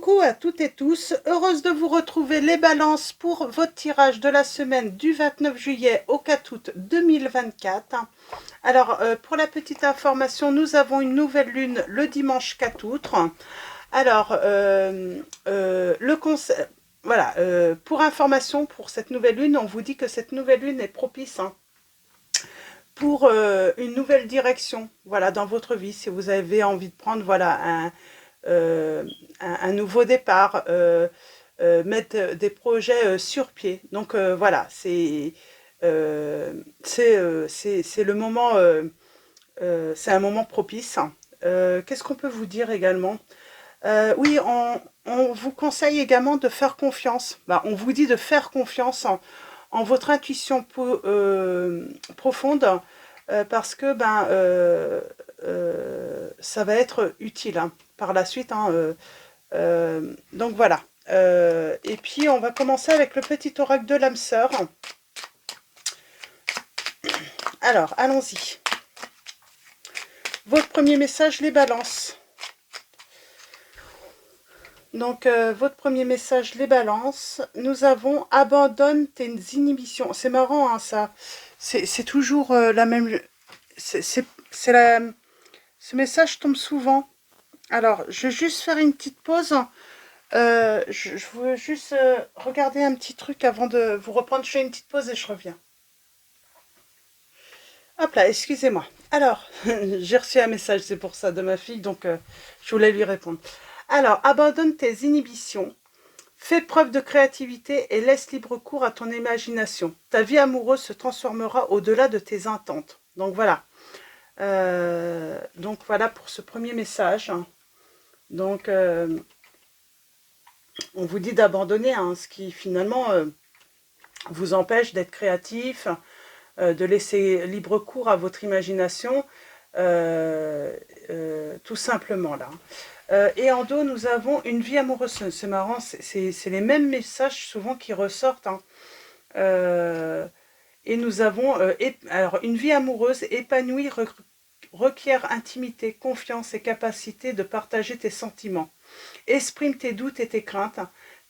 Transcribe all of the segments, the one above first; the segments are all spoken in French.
Coucou à toutes et tous, heureuse de vous retrouver les balances pour votre tirage de la semaine du 29 juillet au 4 août 2024. Alors, pour la petite information, nous avons une nouvelle lune le dimanche 4 août. Alors, voilà, pour information, pour cette nouvelle lune, on vous dit que cette nouvelle lune est propice pour une nouvelle direction, voilà, dans votre vie, si vous avez envie de prendre, voilà, un nouveau départ, mettre des projets sur pied. Donc voilà, c'est le moment, c'est un moment propice. Qu'est-ce qu'on peut vous dire également? Oui, on vous conseille également de faire confiance. Bah, on vous dit de faire confiance en votre intuition profonde, parce que ça va être utile par la suite. Donc voilà. Et puis on va commencer avec le petit oracle de l'âme sœur. Alors, allons-y. Votre premier message, les balances. Donc, votre premier message, les balances. Nous avons abandonne tes inhibitions. C'est marrant, hein, ça. C'est toujours la même. Ce message tombe souvent. Alors, je vais juste faire une petite pause. Je veux juste regarder un petit truc avant de vous reprendre. Je fais une petite pause et je reviens. Hop là, excusez-moi. Alors, j'ai reçu un message, c'est pour ça, de ma fille, donc je voulais lui répondre. Alors, abandonne tes inhibitions, fais preuve de créativité et laisse libre cours à ton imagination. Ta vie amoureuse se transformera au-delà de tes attentes. Donc voilà. Donc voilà pour ce premier message. Donc, on vous dit d'abandonner ce qui finalement vous empêche d'être créatif, de laisser libre cours à votre imagination, tout simplement là. Et en dos, nous avons une vie amoureuse. C'est marrant, c'est les mêmes messages souvent qui ressortent. Et nous avons, alors, une vie amoureuse épanouie requiert intimité, confiance et capacité de partager tes sentiments. Exprime tes doutes et tes craintes,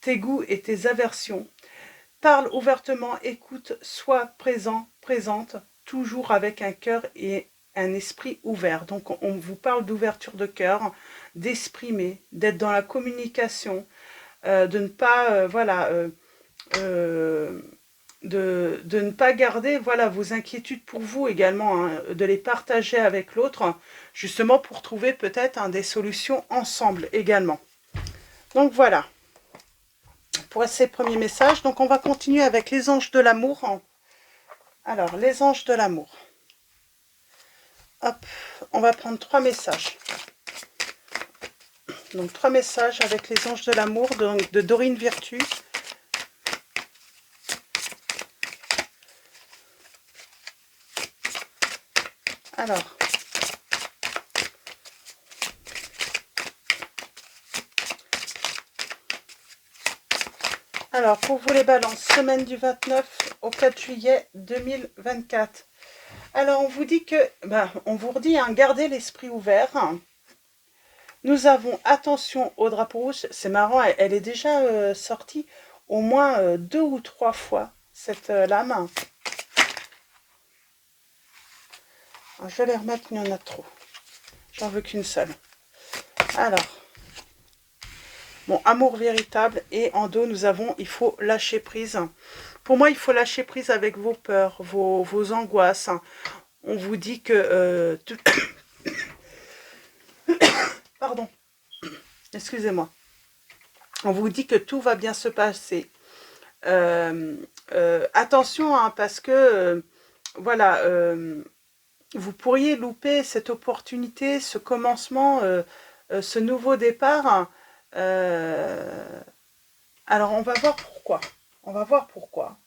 tes goûts et tes aversions. Parle ouvertement, écoute, sois présent, présente, toujours avec un cœur et un esprit ouvert. Donc on vous parle d'ouverture de cœur, d'exprimer, d'être dans la communication, de ne pas, de ne pas garder vos inquiétudes pour vous également, de les partager avec l'autre, justement pour trouver peut-être des solutions ensemble également. Donc voilà. Pour ces premiers messages. Donc on va continuer avec les anges de l'amour. Alors, les anges de l'amour. Hop, on va prendre 3 messages. Donc 3 messages avec les anges de l'amour de Dorine Virtue. Alors, pour vous les balances, semaine du 29 au 4 juillet 2024. Alors, on vous dit que, on vous redit, gardez l'esprit ouvert. Nous avons attention au drapeau rouge. C'est marrant, elle est déjà sortie au moins 2 ou 3 fois, cette lame. Alors, je vais les remettre, il y en a trop. J'en veux qu'une seule. Alors, bon, amour véritable. Et en dos, nous avons, il faut lâcher prise. Pour moi, il faut lâcher prise avec vos peurs, vos angoisses. On vous dit que... Pardon. Excusez-moi. On vous dit que tout va bien se passer. Attention, parce que... voilà... vous pourriez louper cette opportunité, ce commencement, ce nouveau départ. Alors, on va voir pourquoi. On va voir pourquoi.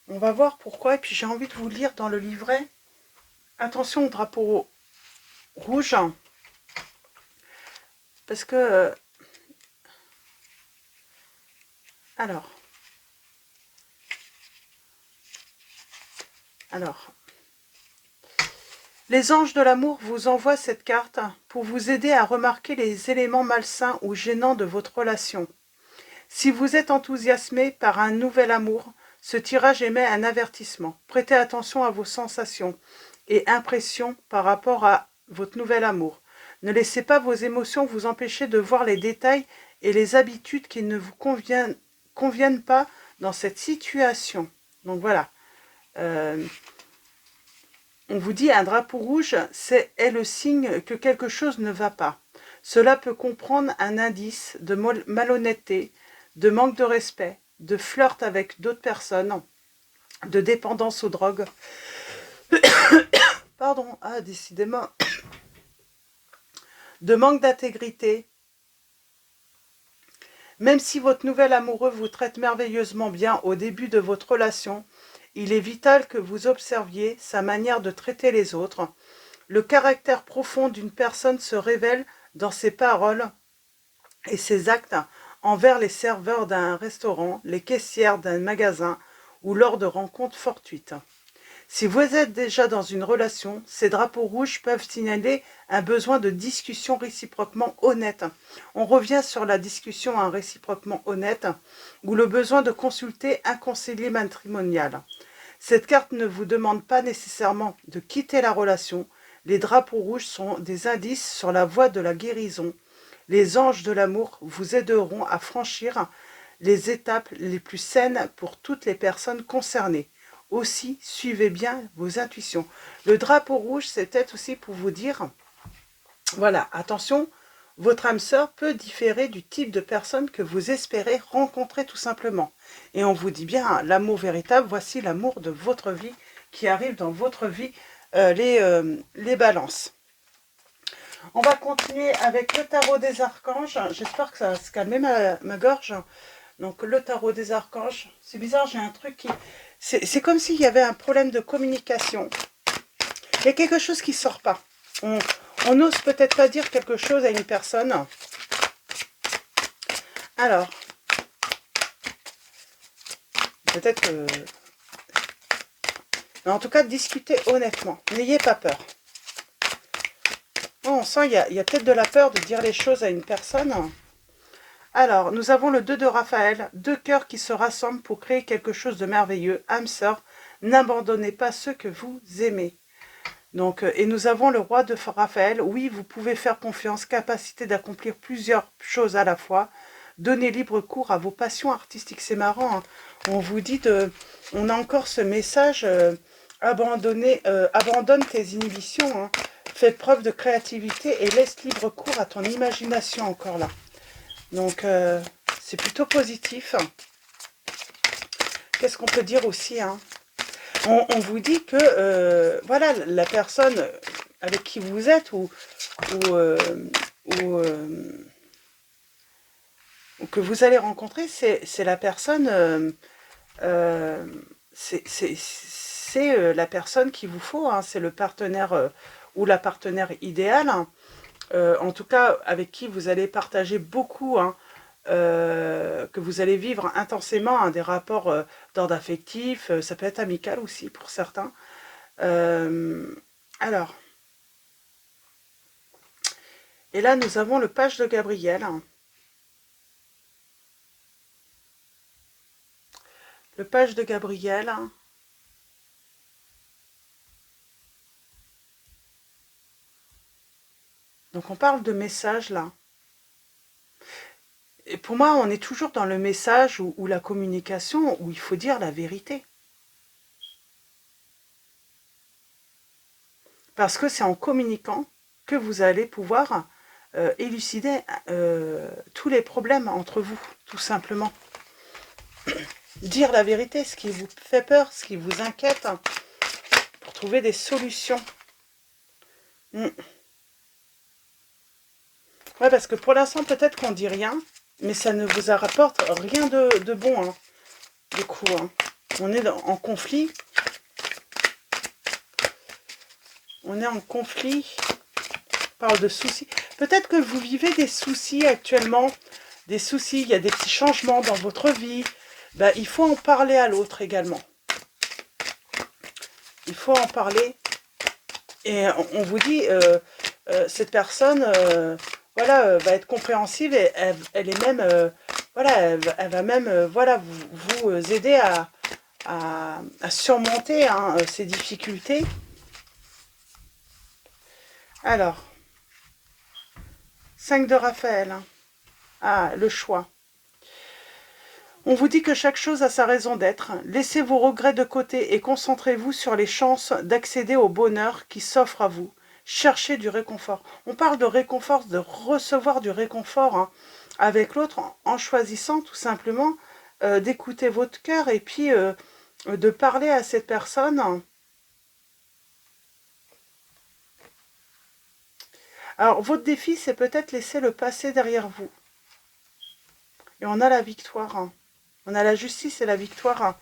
On va voir pourquoi. Et puis, j'ai envie de vous lire dans le livret. Attention au drapeau rouge. Parce que... alors... Les anges de l'amour vous envoient cette carte pour vous aider à remarquer les éléments malsains ou gênants de votre relation. Si vous êtes enthousiasmé par un nouvel amour, ce tirage émet un avertissement. Prêtez attention à vos sensations et impressions par rapport à votre nouvel amour. Ne laissez pas vos émotions vous empêcher de voir les détails et les habitudes qui ne vous conviennent pas dans cette situation. Donc voilà. On vous dit un drapeau rouge, est le signe que quelque chose ne va pas. Cela peut comprendre un indice de malhonnêteté, de manque de respect, de flirt avec d'autres personnes, de dépendance aux drogues. Pardon, décidément. De manque d'intégrité. Même si votre nouvel amoureux vous traite merveilleusement bien au début de votre relation, il est vital que vous observiez sa manière de traiter les autres. Le caractère profond d'une personne se révèle dans ses paroles et ses actes envers les serveurs d'un restaurant, les caissières d'un magasin ou lors de rencontres fortuites. Si vous êtes déjà dans une relation, ces drapeaux rouges peuvent signaler un besoin de discussion réciproquement honnête. On revient sur la discussion réciproquement honnête ou le besoin de consulter un conseiller matrimonial. Cette carte ne vous demande pas nécessairement de quitter la relation. Les drapeaux rouges sont des indices sur la voie de la guérison. Les anges de l'amour vous aideront à franchir les étapes les plus saines pour toutes les personnes concernées. Aussi, suivez bien vos intuitions. Le drapeau rouge, c'est peut-être aussi pour vous dire, voilà, attention, votre âme sœur peut différer du type de personne que vous espérez rencontrer tout simplement. Et on vous dit bien, l'amour véritable, voici l'amour de votre vie qui arrive dans votre vie, les balances. On va continuer avec le tarot des archanges. J'espère que ça va se calmer ma gorge. Donc le tarot des archanges, c'est bizarre, j'ai un truc qui... C'est comme s'il y avait un problème de communication. Il y a quelque chose qui ne sort pas. On n'ose peut-être pas dire quelque chose à une personne. Alors, peut-être que... Mais en tout cas, discutez honnêtement. N'ayez pas peur. Oh, on sent qu'il y a peut-être de la peur de dire les choses à une personne. Alors, nous avons le 2 de Raphaël, deux cœurs qui se rassemblent pour créer quelque chose de merveilleux. Âme sœur, n'abandonnez pas ceux que vous aimez. Donc, et nous avons le roi de Raphaël. Oui, vous pouvez faire confiance, capacité d'accomplir plusieurs choses à la fois. Donnez libre cours à vos passions artistiques. C'est marrant, hein. On vous dit, on a encore ce message, abandonne tes inhibitions, hein. Fais preuve de créativité et laisse libre cours à ton imagination encore là. Donc, c'est plutôt positif. Qu'est-ce qu'on peut dire aussi, hein? On vous dit que, voilà, la personne avec qui vous êtes ou que vous allez rencontrer, c'est la personne, c'est la personne qu'il vous faut, hein, c'est le partenaire ou la partenaire idéale, hein. En tout cas avec qui vous allez partager beaucoup, hein, que vous allez vivre intensément, hein, des rapports d'ordre affectif, ça peut être amical aussi pour certains. Alors, et là nous avons le page de Gabriel, hein. Le page de Gabriel, hein. Donc on parle de message là. Et pour moi, on est toujours dans le message ou la communication où il faut dire la vérité. Parce que c'est en communiquant que vous allez pouvoir élucider tous les problèmes entre vous, tout simplement. Dire la vérité, ce qui vous fait peur, ce qui vous inquiète, hein, pour trouver des solutions. Ouais, parce que pour l'instant, peut-être qu'on dit rien, mais ça ne vous rapporte rien de bon, hein, du coup. Hein. On est en conflit. On est en conflit. On parle de soucis. Peut-être que vous vivez des soucis actuellement. Des soucis, il y a des petits changements dans votre vie. Ben, il faut en parler à l'autre également. Il faut en parler Et on vous dit, cette personne, voilà, va être compréhensive et elle est même, voilà, elle va même, voilà, vous aider à surmonter hein, ces difficultés. Alors, 5 de Raphaël. Hein. Ah, le choix. On vous dit que chaque chose a sa raison d'être. Laissez vos regrets de côté et concentrez-vous sur les chances d'accéder au bonheur qui s'offre à vous. Cherchez du réconfort. On parle de réconfort, de recevoir du réconfort hein, avec l'autre en choisissant tout simplement d'écouter votre cœur et puis de parler à cette personne. Alors, votre défi, c'est peut-être laisser le passé derrière vous. Et on a la victoire. Hein. On a la justice et la victoire. Hein.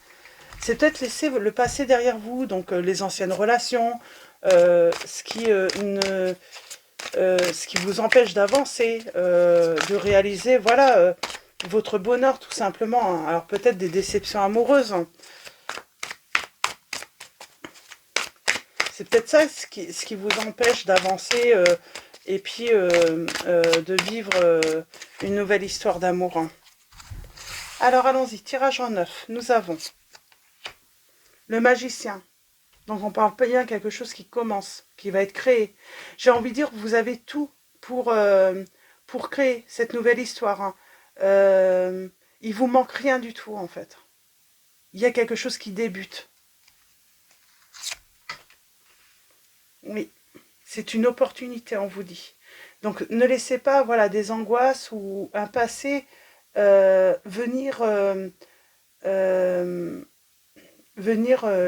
C'est peut-être laisser le passé derrière vous, donc les anciennes relations, ce qui vous empêche d'avancer, de réaliser, voilà, votre bonheur tout simplement. Hein. Alors peut-être des déceptions amoureuses. Hein. C'est peut-être ça ce qui vous empêche d'avancer et puis de vivre une nouvelle histoire d'amour. Hein. Alors allons-y, tirage en 9. Nous avons le magicien. Donc on parle bien de quelque chose qui commence, qui va être créé. J'ai envie de dire, vous avez tout pour créer cette nouvelle histoire. Hein. Il vous manque rien du tout en fait. Il y a quelque chose qui débute. Oui, c'est une opportunité, on vous dit. Donc ne laissez pas voilà, des angoisses ou un passé venir,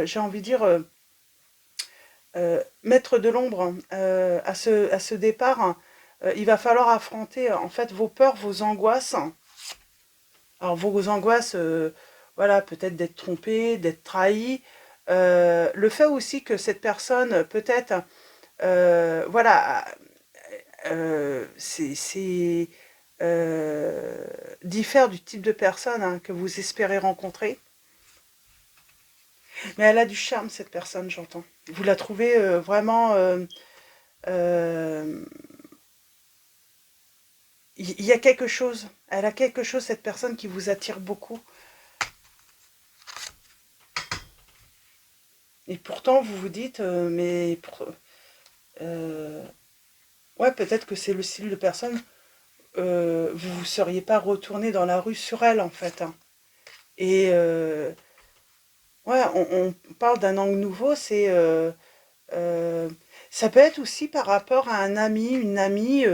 j'ai envie de dire, mettre de l'ombre à ce départ. Hein. Il va falloir affronter en fait vos peurs, vos angoisses. Alors vos angoisses, voilà, peut-être d'être trompé, d'être trahi. Le fait aussi que cette personne, peut-être, voilà, c'est diffère du type de personne hein, que vous espérez rencontrer. Mais elle a du charme, cette personne, j'entends. Vous la trouvez vraiment... euh, il y a quelque chose. Elle a quelque chose, cette personne, qui vous attire beaucoup. Et pourtant, vous vous dites, euh, ouais, peut-être que c'est le style de personne, vous ne seriez pas retourné dans la rue sur elle, en fait. Hein. Et ouais, on parle d'un angle nouveau, euh, ça peut être aussi par rapport à un ami, une amie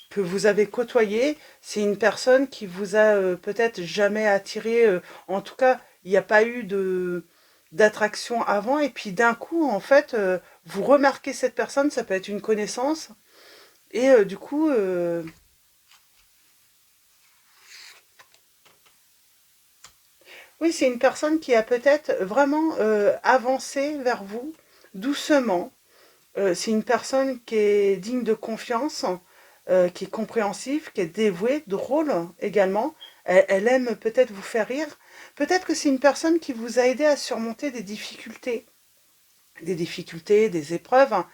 que vous avez côtoyé. C'est une personne qui vous a peut-être jamais attiré. En tout cas, il n'y a pas eu d'attraction avant. Et puis d'un coup, en fait, vous remarquez cette personne. Ça peut être une connaissance. Et du coup, oui, c'est une personne qui a peut-être vraiment avancé vers vous doucement. C'est une personne qui est digne de confiance, qui est compréhensive, qui est dévouée, drôle également. Elle aime peut-être vous faire rire. Peut-être que c'est une personne qui vous a aidé à surmonter des épreuves. Hein.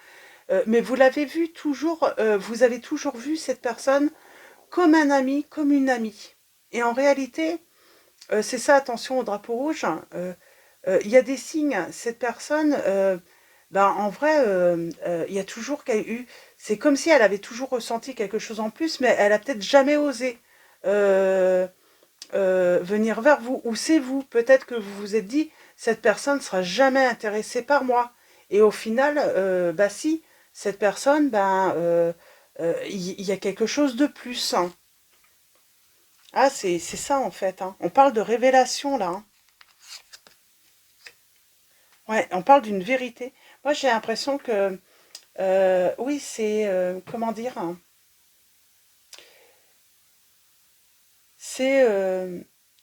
Mais vous l'avez vu toujours, vous avez toujours vu cette personne comme un ami, comme une amie. Et en réalité, c'est ça, attention au drapeau rouge. Hein, il y a des signes. Cette personne, ben, en vrai, il y a toujours eu. C'est comme si elle avait toujours ressenti quelque chose en plus, mais elle a peut-être jamais osé euh, venir vers vous. Ou c'est vous. Peut-être que vous vous êtes dit, cette personne ne sera jamais intéressée par moi. Et au final, bah si, cette personne, ben, il y a quelque chose de plus. Hein. Ah, c'est ça en fait. Hein. On parle de révélation là. Hein. Ouais, on parle d'une vérité. Moi, j'ai l'impression que, oui, c'est, comment dire, hein, c'est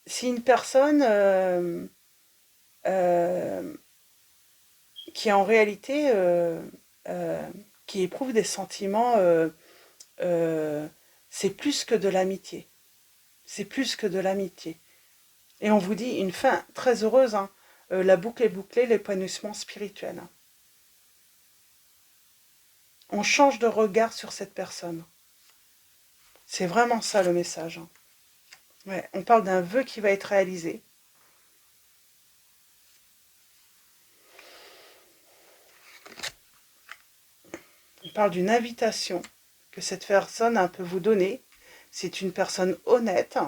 c'est une personne euh, qui en réalité, euh, qui éprouve des sentiments, euh, c'est plus que de l'amitié. C'est plus que de l'amitié. Et on vous dit une fin très heureuse, hein, la boucle est bouclée, l'épanouissement spirituel. Hein. on change de regard sur cette personne. C'est vraiment ça le message. Ouais, on parle d'un vœu qui va être réalisé. On parle d'une invitation que cette personne peut vous donner. C'est une personne honnête.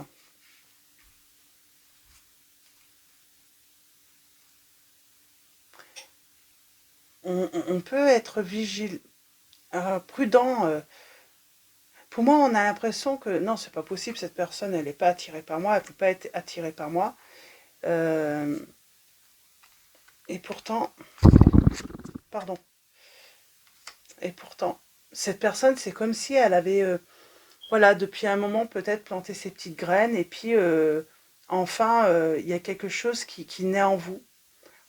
On peut être vigilant, prudent. Pour moi, on a l'impression que non, c'est pas possible, cette personne, elle n'est pas attirée par moi, elle ne peut pas être attirée par moi. Et pourtant, pardon, et pourtant, cette personne, c'est comme si elle avait, voilà, depuis un moment peut-être planté ses petites graines, et puis enfin, il y a quelque chose qui naît en vous.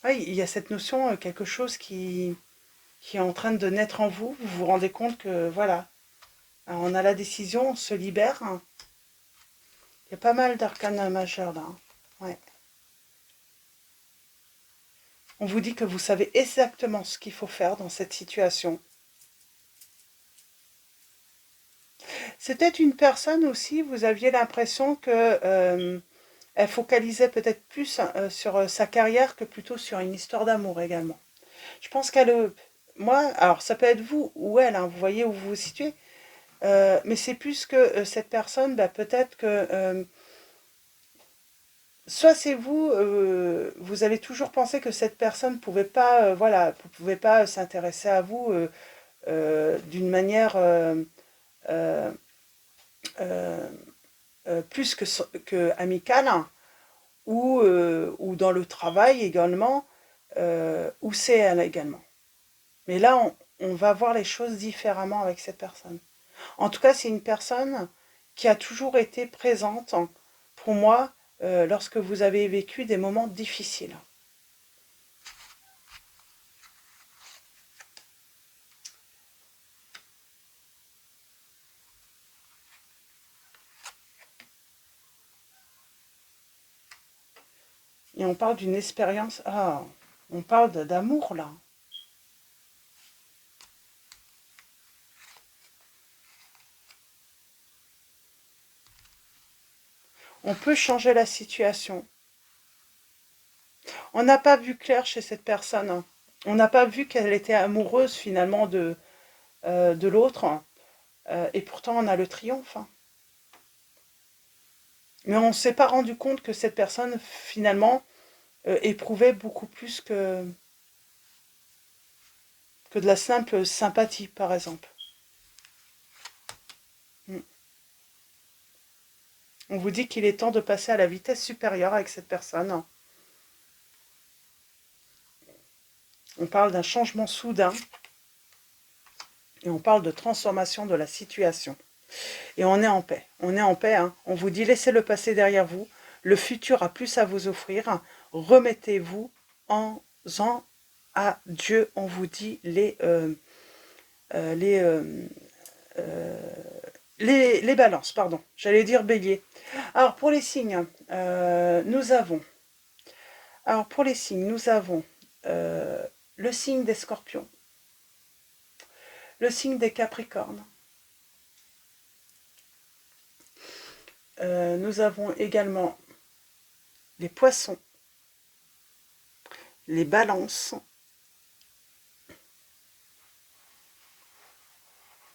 Ouais, il y a cette notion, quelque chose qui est en train de naître en vous. Vous vous rendez compte que, voilà, on a la décision, on se libère. Il y a pas mal d'arcanes majeurs là. Ouais. On vous dit que vous savez exactement ce qu'il faut faire dans cette situation. C'était une personne aussi, vous aviez l'impression que elle focalisait peut-être plus sur sa carrière que plutôt sur une histoire d'amour également. Je pense qu'elle... Moi, alors ça peut être vous ou elle, hein, vous voyez où vous vous situez, mais c'est plus que cette personne, bah, peut-être que... soit c'est vous, vous avez toujours pensé que cette personne ne pouvait pas, voilà, pouvait pas s'intéresser à vous d'une manière euh, euh, plus que amicale, hein, ou dans le travail également, ou c'est elle également. Mais là, on va voir les choses différemment avec cette personne. En tout cas, c'est une personne qui a toujours été présente pour moi lorsque vous avez vécu des moments difficiles. Et on parle d'une expérience... Ah, on parle d'amour là. On peut changer la situation. On n'a pas vu clair chez cette personne. On n'a pas vu qu'elle était amoureuse finalement de l'autre. Et pourtant, on a le triomphe. Mais on ne s'est pas rendu compte que cette personne, finalement, éprouvait beaucoup plus que de la simple sympathie, par exemple. Mm. On vous dit qu'il est temps de passer à la vitesse supérieure avec cette personne. On parle d'un changement soudain et on parle de transformation de la situation. Et on est en paix. On est en paix. Hein. On vous dit laissez le passé derrière vous. Le futur a plus à vous offrir. Remettez-vous en à Dieu. On vous dit les balances, pardon. J'allais dire bélier. Alors pour les signes, nous avons. Alors pour les signes, nous avons le signe des Scorpions, le signe des Capricornes. Nous avons également les Poissons, les Balances,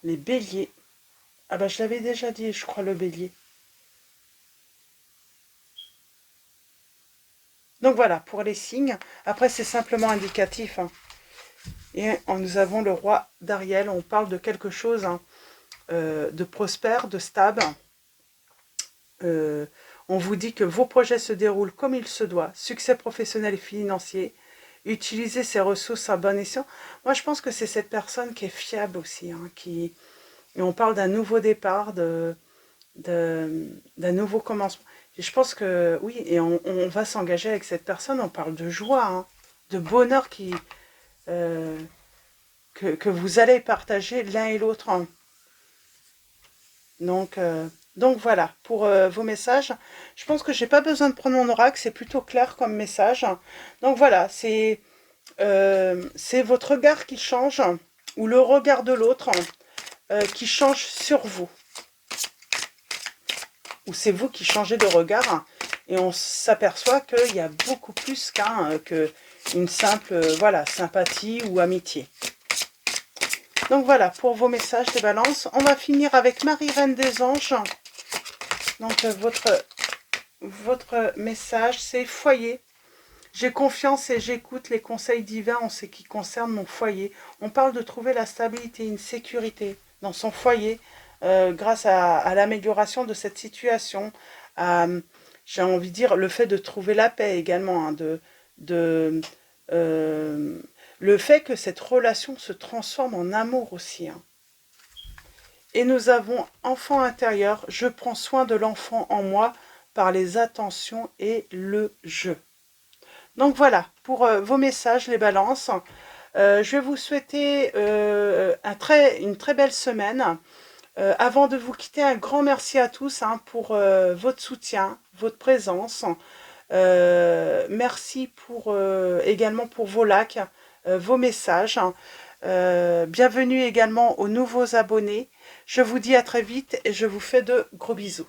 les Béliers. Ah bah je l'avais déjà dit, je crois, le Bélier. Donc voilà, pour les signes. Après, c'est simplement indicatif. Hein. Et nous avons le roi d'Ariel. On parle de quelque chose hein, de prospère, de stable. On vous dit que vos projets se déroulent comme il se doit. Succès professionnel et financier. Utilisez ces ressources à bon escient. Moi, je pense que c'est cette personne qui est fiable aussi. Hein, et on parle d'un nouveau départ, d'un nouveau commencement. Et je pense que oui, et on va s'engager avec cette personne. On parle de joie, hein, de bonheur que vous allez partager l'un et l'autre. Hein. Donc voilà, pour vos messages. Je pense que j'ai pas besoin de prendre mon oracle, c'est plutôt clair comme message. Donc voilà, c'est votre regard qui change. ou le regard de l'autre qui change sur vous. Ou c'est vous qui changez de regard et on s'aperçoit qu'il y a beaucoup plus qu'une simple voilà, sympathie ou amitié. Donc voilà, pour vos messages des balances. On va finir avec Marie-Reine des Anges. Donc votre message, c'est foyer. J'ai confiance et j'écoute les conseils divins en ce qui concerne mon foyer. On parle de trouver la stabilité, une sécurité dans son foyer grâce à l'amélioration de cette situation. J'ai envie de dire le fait de trouver la paix également, hein, le fait que cette relation se transforme en amour aussi. Hein. Et nous avons enfant intérieur, je prends soin de l'enfant en moi par les attentions et le jeu. Donc voilà, pour vos messages, les balances. Je vais vous souhaiter une très belle semaine. Avant de vous quitter, un grand merci à tous hein, pour votre soutien, votre présence. Merci également pour vos likes, vos messages. Bienvenue également aux nouveaux abonnés. Je vous dis à très vite et je vous fais de gros bisous.